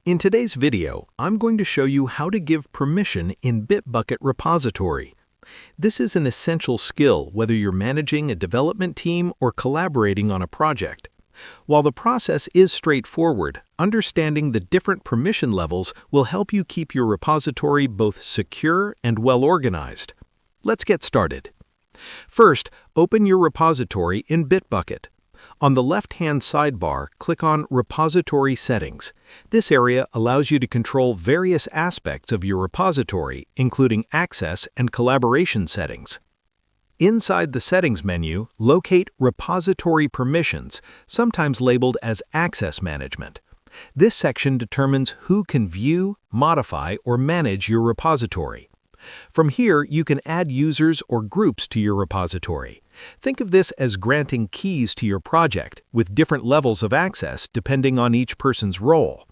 In today's video, I'm going to show you how to give permission in Bitbucket Repository. This is an essential skill whether you're managing a development team or collaborating on a project. While the process is straightforward, understanding the different permission levels will help you keep your repository both secure and well-organized. Let's get started. First, open your repository in Bitbucket. On the left-hand sidebar, click on Repository Settings. This area allows you to control various aspects of your repository, including access and collaboration settings. Inside the Settings menu, locate Repository Permissions, sometimes labeled as Access Management. This section determines who can view, modify, or manage your repository. From here, you can add users or groups to your repository. Think of this as granting keys to your project, with different levels of access depending on each person's role.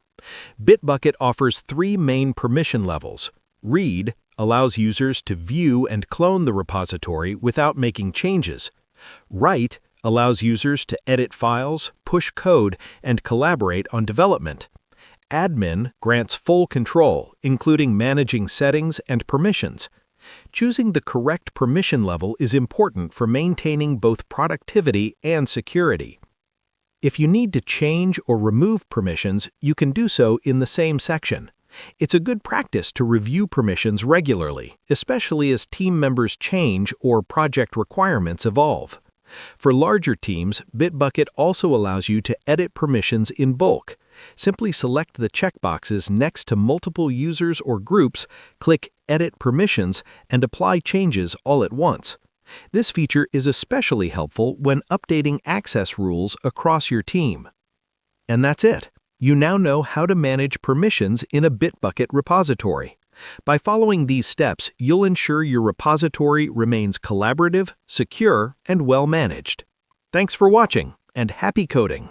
Bitbucket offers three main permission levels. Read allows users to view and clone the repository without making changes. Write allows users to edit files, push code, and collaborate on development. Admin grants full control, including managing settings and permissions. Choosing the correct permission level is important for maintaining both productivity and security. If you need to change or remove permissions, you can do so in the same section. It's a good practice to review permissions regularly, especially as team members change or project requirements evolve. For larger teams, Bitbucket also allows you to edit permissions in bulk. Simply select the checkboxes next to multiple users or groups, click Edit Permissions, and apply changes all at once. This feature is especially helpful when updating access rules across your team. And that's it. You now know how to manage permissions in a Bitbucket repository. By following these steps, you'll ensure your repository remains collaborative, secure, and well managed. Thanks for watching, and happy coding!